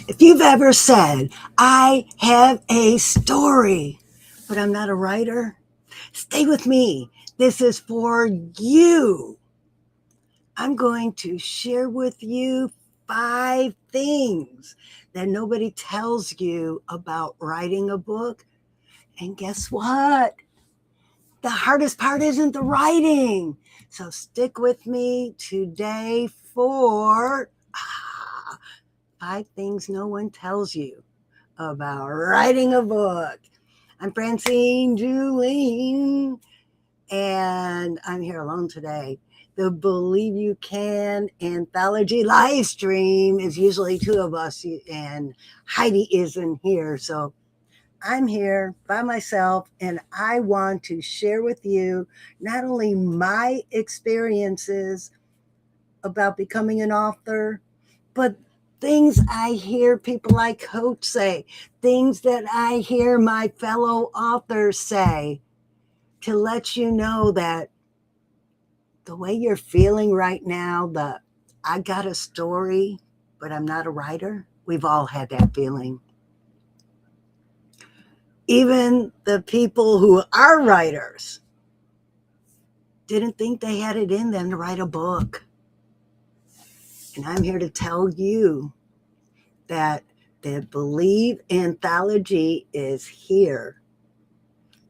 If you've ever said, I have a story, but I'm not a writer, stay with me. This is for you. I'm going to share with you 5 things that nobody tells you about writing a book. And guess what? The hardest part isn't the writing. So stick with me today for 5 things no one tells you about writing a book. I'm Francine Julene, and I'm here alone today. The Believe You Can anthology live stream is usually 2 of us, and Heidi isn't here. So I'm here by myself, and I want to share with you not only my experiences about becoming an author, but things I hear people I coach say, things that I hear my fellow authors say, to let you know that the way you're feeling right now, the I got a story, but I'm not a writer, we've all had that feeling. Even the people who are writers didn't think they had it in them to write a book. And I'm here to tell you that the Believe anthology is here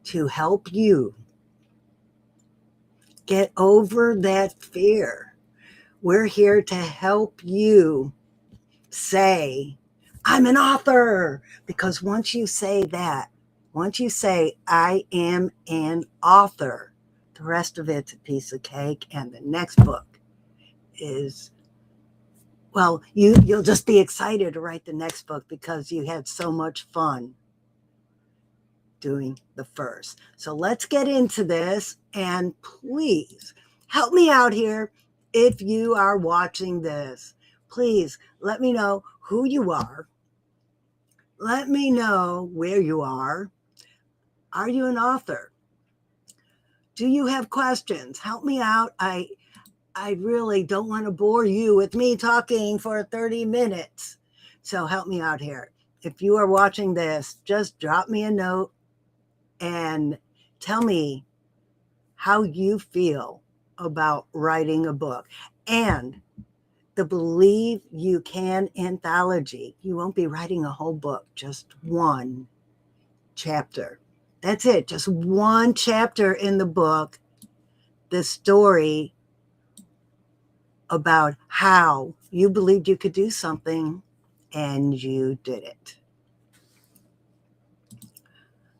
to help you get over that fear. We're here to help you say, I'm an author. Because once you say that, once you say, I am an author, the rest of it's a piece of cake. And the next book is, well, you'll just be excited to write the next book because you had so much fun doing the first. So let's get into this, and please help me out here. If you are watching this, please let me know who you are. Let me know where you are. Are you an author? Do you have questions? Help me out. I really don't want to bore you with me talking for 30 minutes. So help me out here. If you are watching this, just drop me a note and tell me how you feel about writing a book. And the Believe You Can anthology, you won't be writing a whole book, just one chapter. That's it, just one chapter in the book, the story about how you believed you could do something and you did it.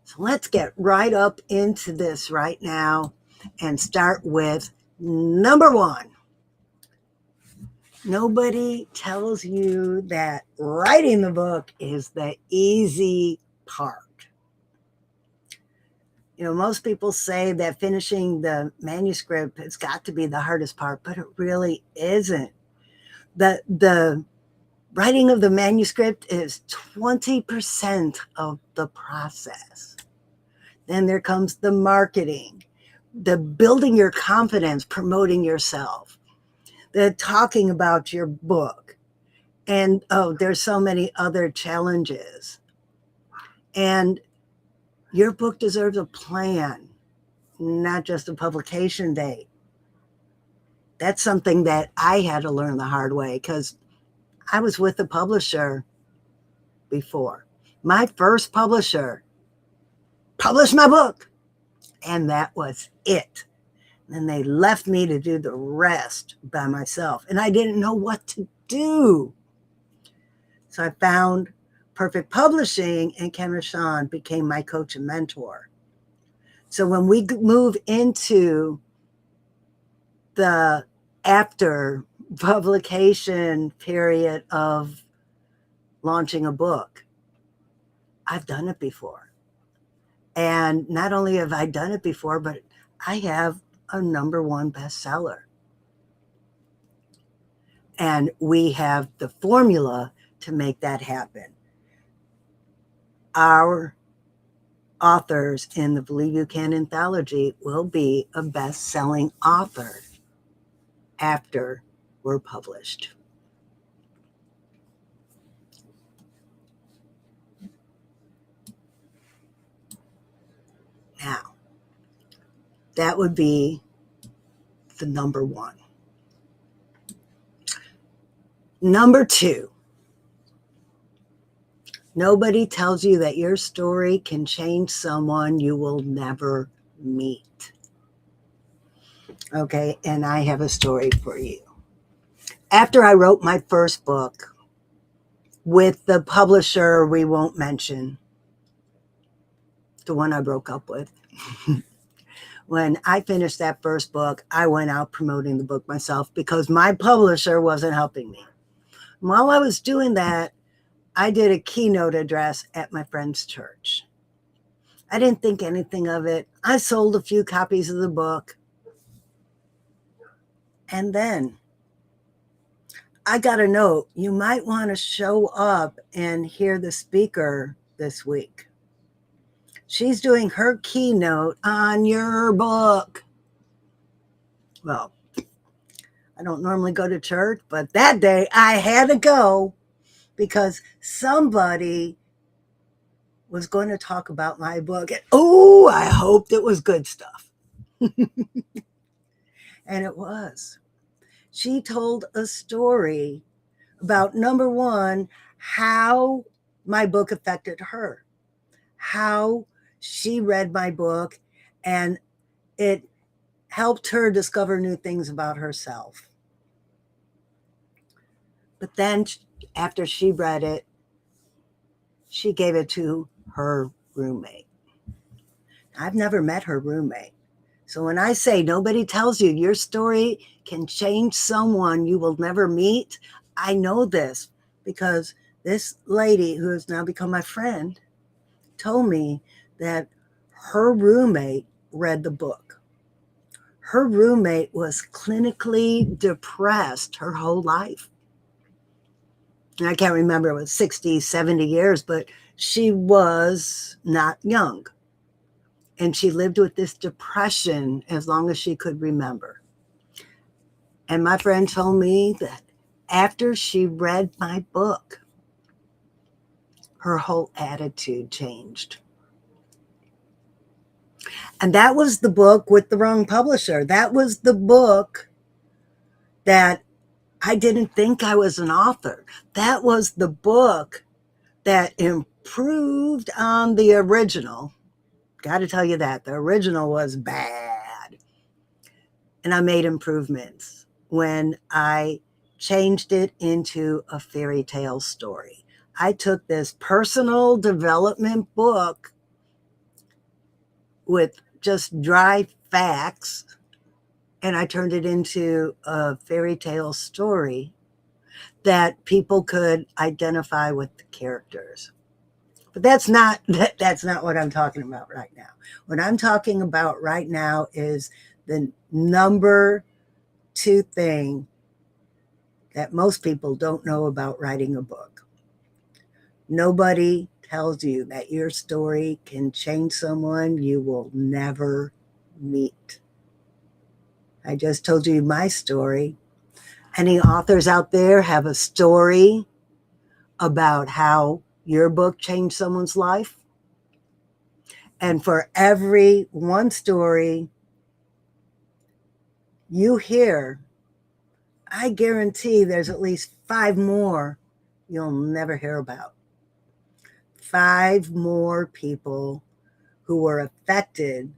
So let's get right up into this right now and start with number 1. Nobody tells you that writing the book is the easy part. You know, most people say that finishing the manuscript has got to be the hardest part, but it really isn't. The writing of the manuscript is 20% of the process. Then there comes the marketing, the building your confidence, promoting yourself, the talking about your book. And there's so many other challenges. And your book deserves a plan, not just a publication date. That's something that I had to learn the hard way because I was with a publisher before. My first publisher published my book, and that was it. And they left me to do the rest by myself, and I didn't know what to do. So I found Perfect Publishing, and Ken Rashawn became my coach and mentor. So when we move into the after publication period of launching a book, I've done it before. And not only have I done it before, but I have a #1 bestseller. And we have the formula to make that happen. Our authors in the Believe You Can anthology will be a best-selling author after we're published. That would be the number one. Number two, nobody tells you that your story can change someone you will never meet. Okay, and I have a story for you. After I wrote my first book with the publisher we won't mention, the one I broke up with, when I finished that first book, I went out promoting the book myself because my publisher wasn't helping me. While I was doing that, I did a keynote address at my friend's church. I didn't think anything of it. I sold a few copies of the book. And then I got a note, you might want to show up and hear the speaker this week. She's doing her keynote on your book. Well, I don't normally go to church, but that day I had to go because somebody was going to talk about my book. And oh, I hoped it was good stuff. And it was. She told a story about, number one, how my book affected her, how she read my book, and it helped her discover new things about herself. But then after she read it, she gave it to her roommate. I've never met her roommate. So when I say nobody tells you your story can change someone you will never meet, I know this because this lady who has now become my friend told me that her roommate read the book. Her roommate was clinically depressed her whole life. And I can't remember, it was 60, 70 years, but she was not young. And she lived with this depression as long as she could remember. And my friend told me that after she read my book, her whole attitude changed. And that was the book with the wrong publisher. That was the book that I didn't think I was an author. That was the book that improved on the original. Got to tell you that. The original was bad. And I made improvements when I changed it into a fairy tale story. I took this personal development book with just dry facts and I turned it into a fairy tale story that people could identify with the characters. But that's not what I'm talking about right now. What I'm talking about right now is the number two thing that most people don't know about writing a book. Nobody tells you that your story can change someone you will never meet. I just told you my story. Any authors out there have a story about how your book changed someone's life? And for every one story you hear, I guarantee there's at least 5 more you'll never hear about. 5 more people who were affected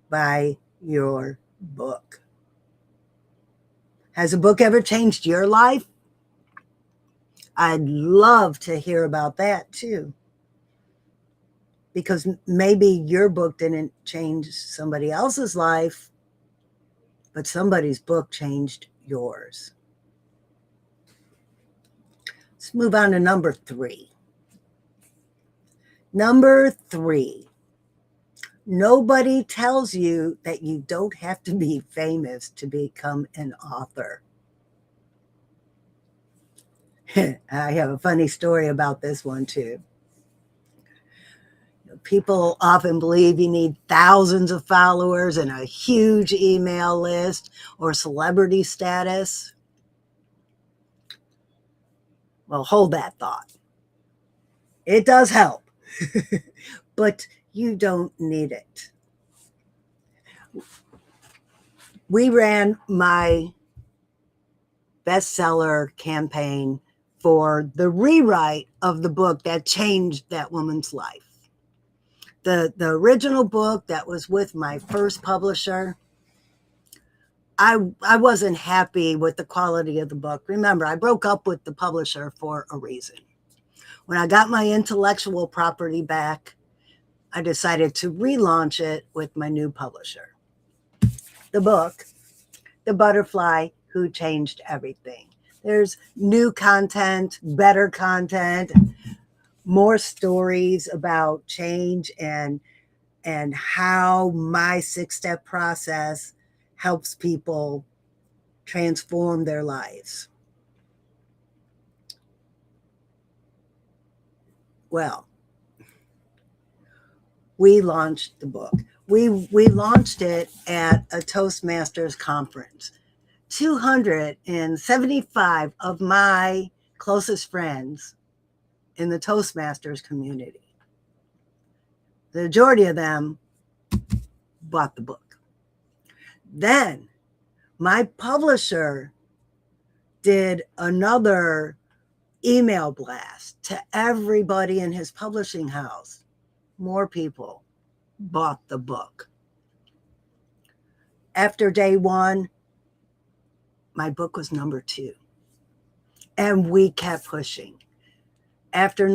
by your book. Has a book ever changed your life? I'd love to hear about that too. Because maybe your book didn't change somebody else's life, but somebody's book changed yours. Let's move on to number 3. Number 3, nobody tells you that you don't have to be famous to become an author. I have a funny story about this one too. People often believe you need thousands of followers and a huge email list or celebrity status. Well, hold that thought. It does help, but you don't need it. we ran my bestseller campaign for the rewrite of the book that changed that woman's life. The original book that was with my first publisher, I wasn't happy with the quality of the book. Remember, I broke up with the publisher for a reason. When I got my intellectual property back, I decided to relaunch it with my new publisher. The book, The Butterfly Who Changed Everything. There's new content, better content, more stories about change and how my 6-step process helps people transform their lives. Well, we launched the book. We launched it at a Toastmasters conference. 275 of my closest friends in the Toastmasters community, the majority of them bought the book. Then my publisher did another email blast to everybody in his publishing house. More people bought the book. After day one, my book was number 2. And we kept pushing. After day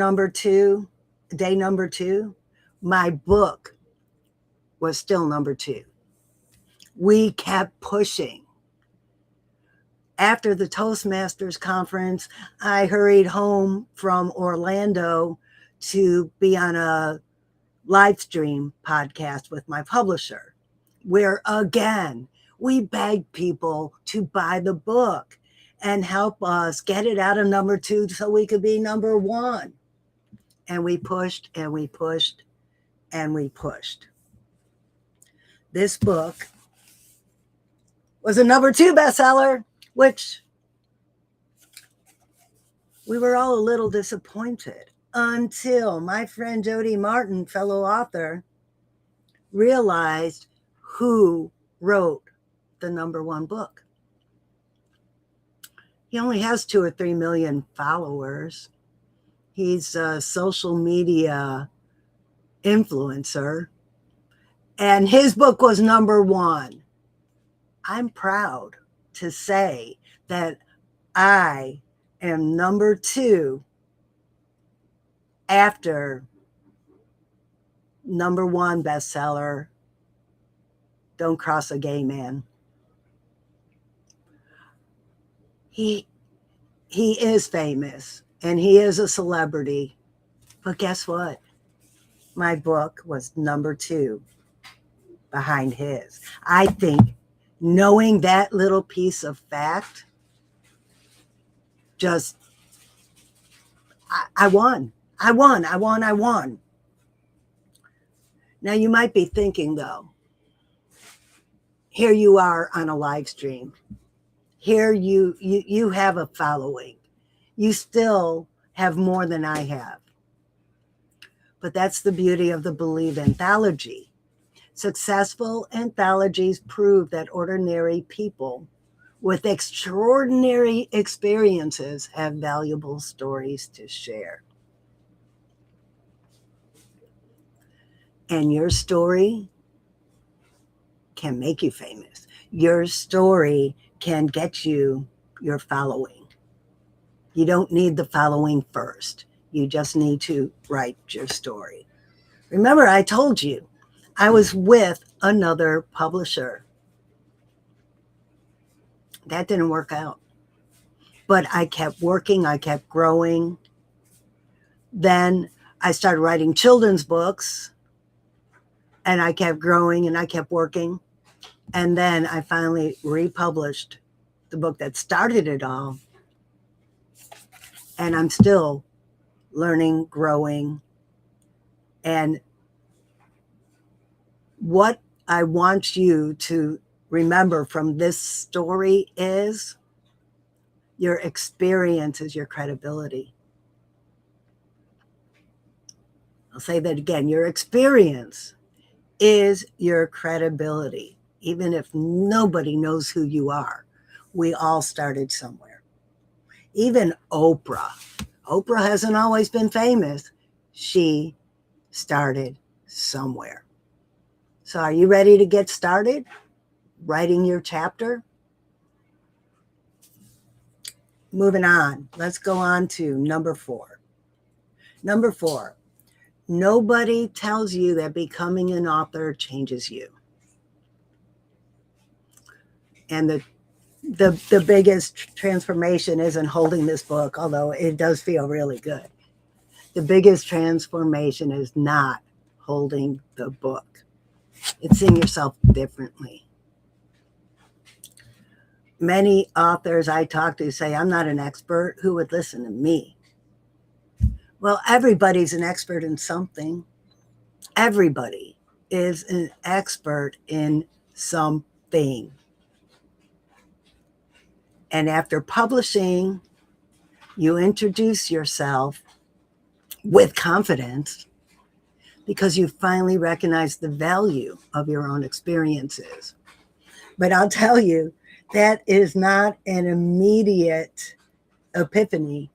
number 2, my book was still number 2. We kept pushing. After the Toastmasters conference, I hurried home from Orlando to be on a live stream podcast with my publisher, where again, we begged people to buy the book and help us get it out of number 2 so we could be number 1. And we pushed and we pushed and we pushed. This book was a number 2 bestseller, which we were all a little disappointed until my friend Jody Martin, fellow author, realized who wrote the number 1 book. He only has 2 or 3 million followers. He's a social media influencer, and his book was number 1. I'm proud to say that I am number 2 after number 1 bestseller, Don't Cross a Gay Man. He is famous and he is a celebrity, but guess what? My book was number 2 behind his. I think knowing that little piece of fact, just, I won. I won. Now you might be thinking though, here you are on a live stream. Here you have a following. You still have more than I have. But that's the beauty of the Believe anthology. Successful anthologies prove that ordinary people with extraordinary experiences have valuable stories to share. And your story can make you famous. Your story can get you your following. You don't need the following first. You just need to write your story. Remember, I told you I was with another publisher. That didn't work out. But I kept working, I kept growing. Then I started writing children's books, and I kept growing and I kept working. And then I finally republished the book that started it all. And I'm still learning, growing. And what I want you to remember from this story is your experience is your credibility. I'll say that again. Your experience is your credibility. even if nobody knows who you are. We all started somewhere. Even Oprah. Oprah hasn't always been famous. She started somewhere. So, are you ready to get started writing your chapter? Moving on, let's go on to number 4. Number 4, nobody tells you that becoming an author changes you. And the biggest transformation isn't holding this book, although it does feel really good. The biggest transformation is not holding the book. It's seeing yourself differently. Many authors I talk to say, I'm not an expert. Who would listen to me? Well, everybody's an expert in something. Everybody is an expert in something. And after publishing, you introduce yourself with confidence because you finally recognize the value of your own experiences. But I'll tell you, that is not an immediate epiphany.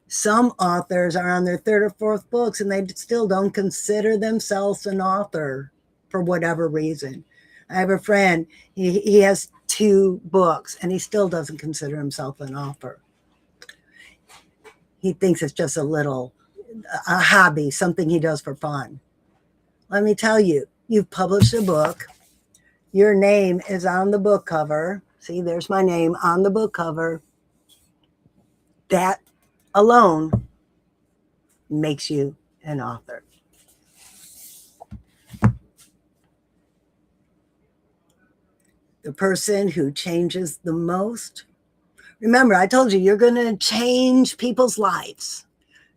Some authors are on their 3rd or 4th books and they still don't consider themselves an author for whatever reason. I have a friend, he has 2 books and he still doesn't consider himself an author. He thinks it's just a hobby, something he does for fun. Let me tell you, you've published a book. Your name is on the book cover. See, there's my name on the book cover. That alone makes you an author. The person who changes the most. Remember, I told you, you're going to change people's lives.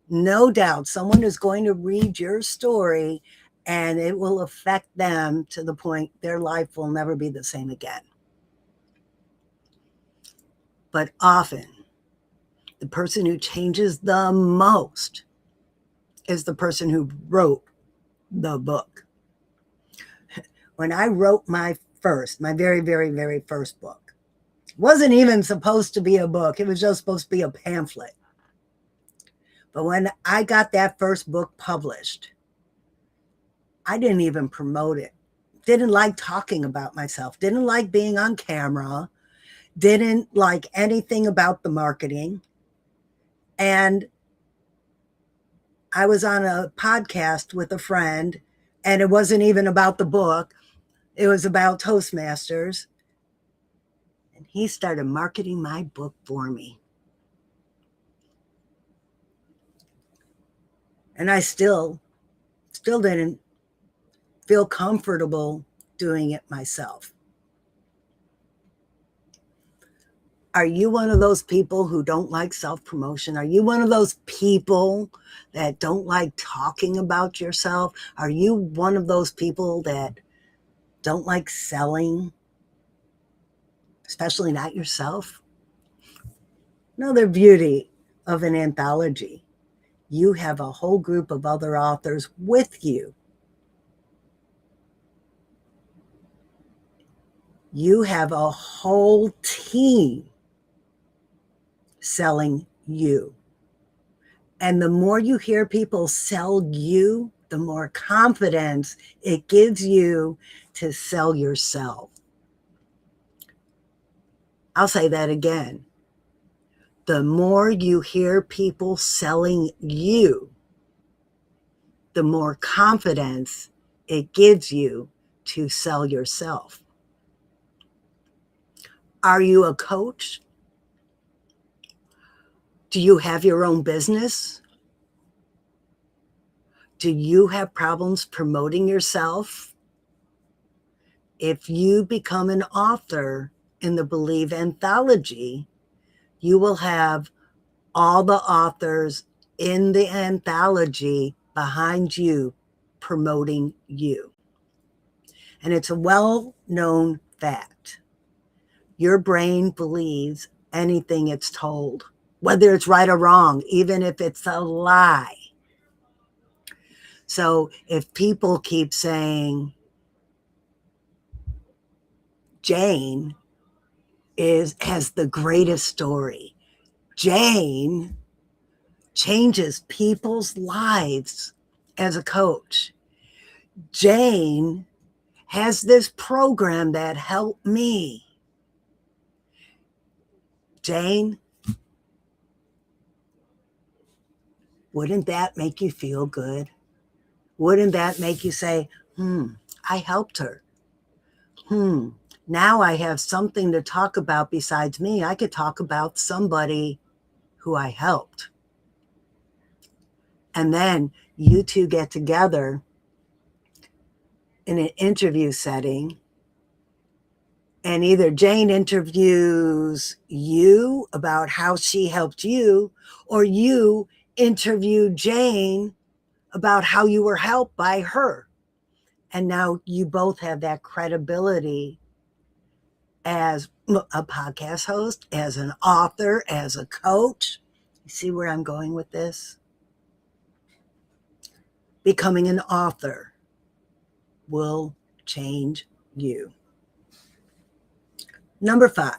No doubt, someone is going to read your story and it will affect them to the point their life will never be the same again. But often, the person who changes the most is the person who wrote the book. When I wrote my very, very, very first book, it wasn't even supposed to be a book. It was just supposed to be a pamphlet. But when I got that first book published, I didn't even promote it. Didn't like talking about myself. Didn't like being on camera. Didn't like anything about the marketing. And I was on a podcast with a friend, and it wasn't even about the book. It was about Toastmasters. And he started marketing my book for me. And I still didn't feel comfortable doing it myself. Are you one of those people who don't like self-promotion? Are you one of those people that don't like talking about yourself? Are you one of those people that don't like selling, especially not yourself? Another beauty of an anthology, you have a whole group of other authors with you. You have a whole team selling you. And the more you hear people sell you, the more confidence it gives you to sell yourself. I'll say that again. The more you hear people selling you, the more confidence it gives you to sell yourself. Are you a coach? Do you have your own business? Do you have problems promoting yourself? If you become an author in the Believe anthology, you will have all the authors in the anthology behind you promoting you. And it's a well-known fact. Your brain believes anything it's told, whether it's right or wrong, even if it's a lie. So if people keep saying, Jane has the greatest story. Jane changes people's lives as a coach. Jane has this program that helped me. Jane, wouldn't that make you feel good? Wouldn't that make you say, I helped her? Now I have something to talk about besides me. I could talk about somebody who I helped. And then you two get together in an interview setting, and either Jane interviews you about how she helped you, or you interview Jane about how you were helped by her. And now you both have that credibility as a podcast host, as an author, as a coach. You see where I'm going with this? Becoming an author will change you. Number 5.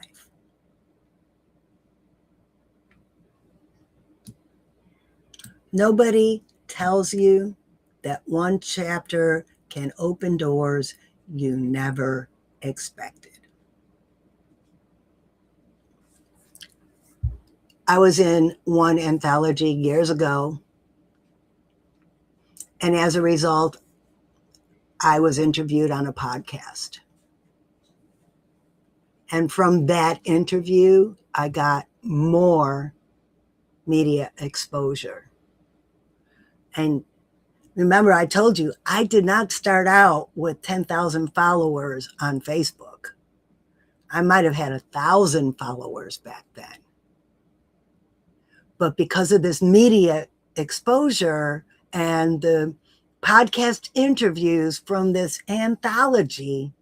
Nobody tells you that one chapter can open doors you never expected. I was in one anthology years ago, and as a result, I was interviewed on a podcast. And from that interview, I got more media exposure. And remember, I told you, I did not start out with 10,000 followers on Facebook. I might have had 1,000 followers back then. But because of this media exposure and the podcast interviews from this anthology,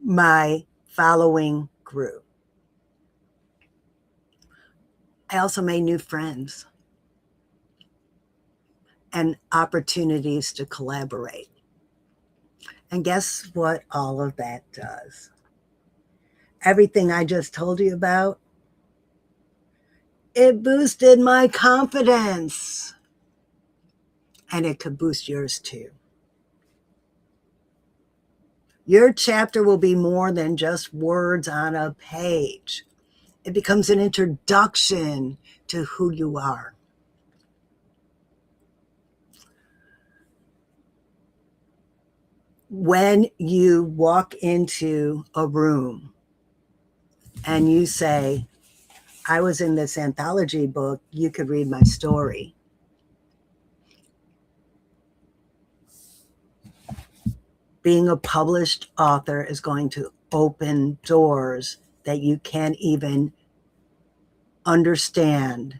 my following grew. I also made new friends and opportunities to collaborate. And guess what all of that does? Everything I just told you about, it boosted my confidence. And it could boost yours too. Your chapter will be more than just words on a page. It becomes an introduction to who you are. When you walk into a room and you say, I was in this anthology book, you could read my story. Being a published author is going to open doors that you can't even understand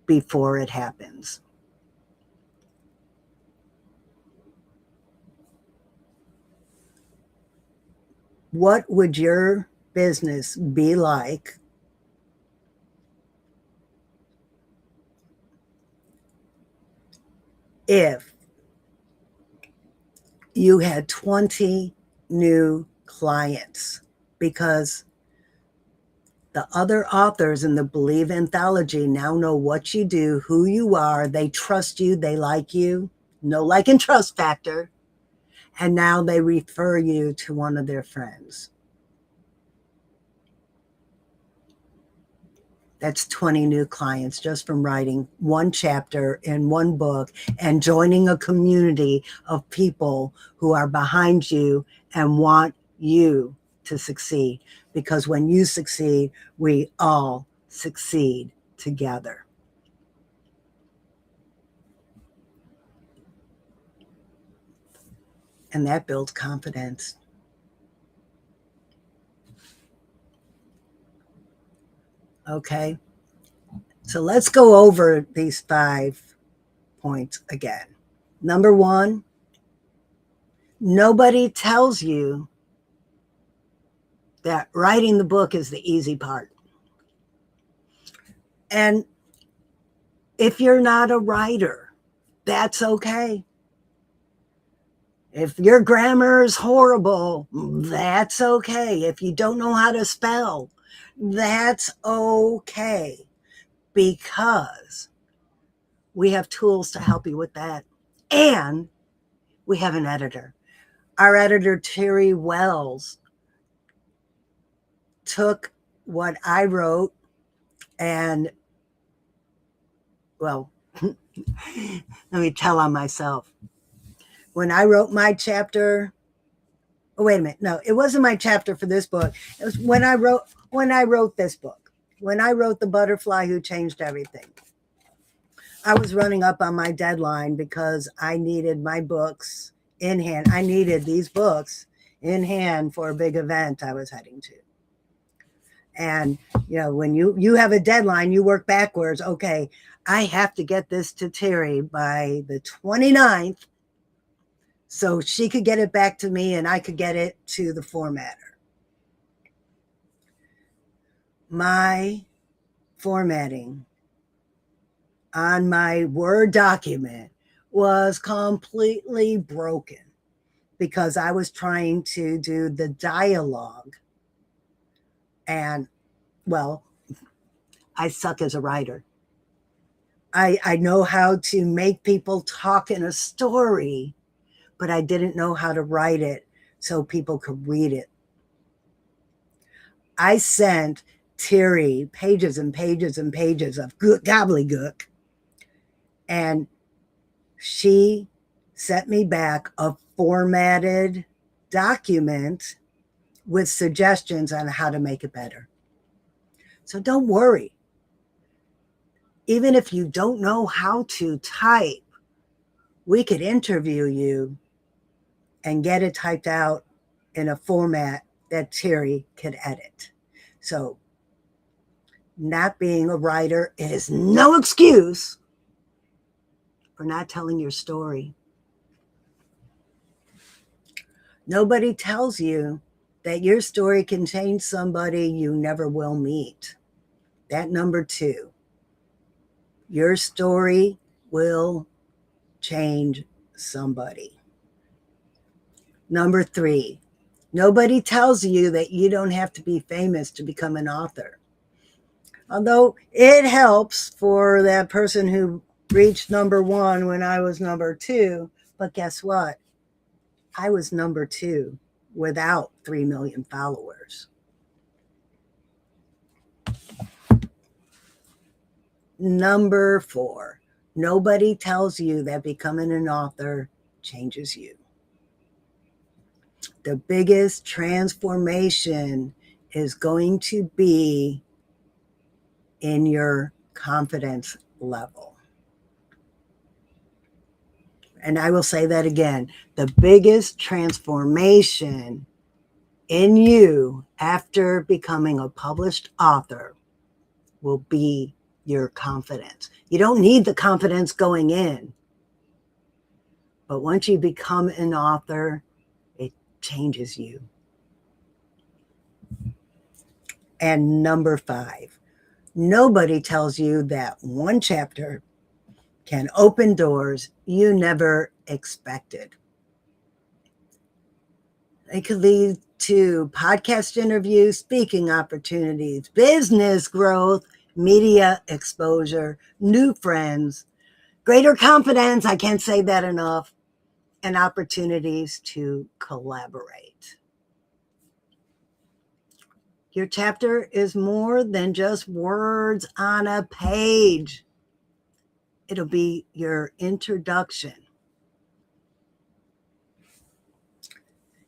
before it happens. What would your business be like if you had 20 new clients? Because the other authors in the Believe anthology now know what you do, who you are, they trust you, they like you, no like and trust factor, and now they refer you to one of their friends. That's 20 new clients just from writing one chapter in one book and joining a community of people who are behind you and want you to succeed. Because when you succeed, we all succeed together. And that builds confidence. Okay, so let's go over these 5 points again. Number 1, nobody tells you that writing the book is the easy part. And if you're not a writer, that's okay. If your grammar is horrible, that's okay. If you don't know how to spell, that's okay, because we have tools to help you with that. And we have an editor. Our editor, Terry Wells, took what I wrote and, well, let me tell on myself. When I wrote my chapter, oh, wait a minute. No, it wasn't my chapter for this book. It was when I wrote this book. When I wrote The Butterfly Who Changed Everything. I was running up on my deadline because I needed my books in hand. I needed these books in hand for a big event I was heading to. And when you have a deadline, you work backwards. Okay, I have to get this to Terry by the 29th so she could get it back to me and I could get it to the formatter. My formatting on my Word document was completely broken because I was trying to do the dialogue. And, well, I suck as a writer. I know how to make people talk in a story, but I didn't know how to write it so people could read it. I sent Terry pages and pages and pages of gobbledygook, and she sent me back a formatted document with suggestions on how to make it better. So don't worry. Even if you don't know how to type, we could interview you and get it typed out in a format that Terry could edit. So not being a writer is no excuse for not telling your story. Nobody tells you that your story can change somebody you never will meet. That number 2. Your story will change somebody. Number 3. Nobody tells you that you don't have to be famous to become an author. Although it helps for that person who reached number 1 when I was number 2. But guess what? I was number 2 without 3 million followers. Number 4, nobody tells you that becoming an author changes you. The biggest transformation is going to be in your confidence level. And I will say that again. The biggest transformation in you after becoming a published author will be your confidence. You don't need the confidence going in. But once you become an author, it changes you. And number 5, nobody tells you that one chapter can open doors you never expected. It could lead to podcast interviews, speaking opportunities, business growth, media exposure, new friends, greater confidence, I can't say that enough, and opportunities to collaborate. Your chapter is more than just words on a page. It'll be your introduction.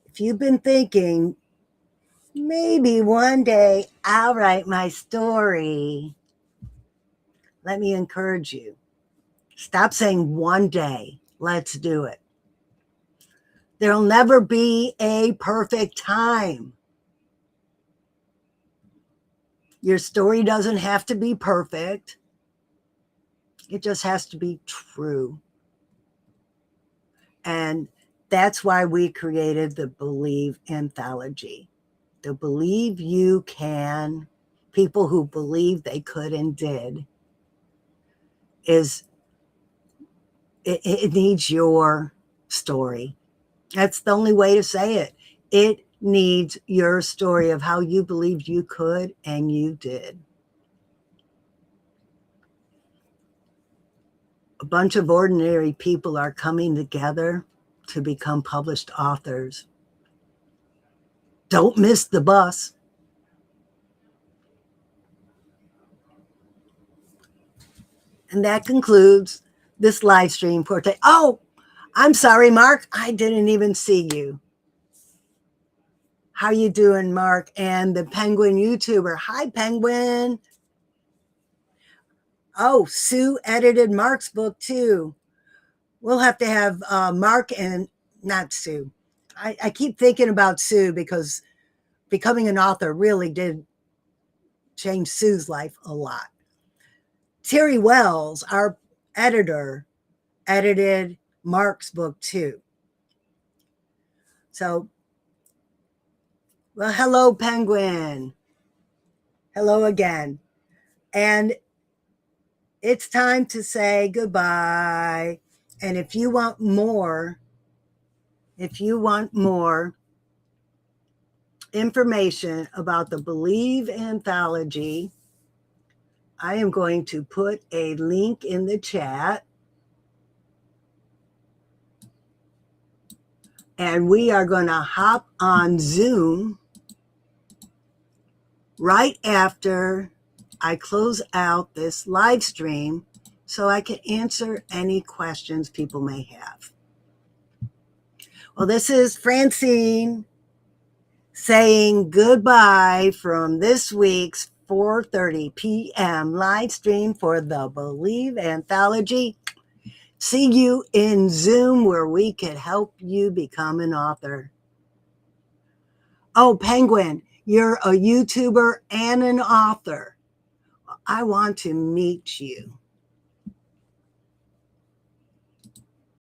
If you've been thinking, maybe one day I'll write my story, let me encourage you. Stop saying one day. Let's do it. There'll never be a perfect time. Your story doesn't have to be perfect. It just has to be true. And that's why we created the Believe anthology. The Believe You Can, people who believe they could and did, is it needs your story. That's the only way to say it. It needs your story of how you believed you could and you did. A bunch of ordinary people are coming together to become published authors. Don't miss the bus. And that concludes this live stream for today. Oh, I'm sorry, Mark. I didn't even see you. How you doing, Mark? And the Penguin YouTuber. Hi, Penguin. Oh, Sue edited Mark's book too. We'll have to have Mark and not Sue. I keep thinking about Sue because becoming an author really did change Sue's life a lot. Terry Wells, our editor, edited Mark's book too. So, well, hello, Penguin. Hello again. And it's time to say goodbye. And if you want more information about the Believe anthology, I am going to put a link in the chat. And we are going to hop on Zoom right after I close out this live stream so I can answer any questions people may have. Well, this is Francine saying goodbye from this week's 4:30 p.m. live stream for the Believe anthology. See you in Zoom where we can help you become an author. Oh, Penguin, you're a YouTuber and an author. I want to meet you.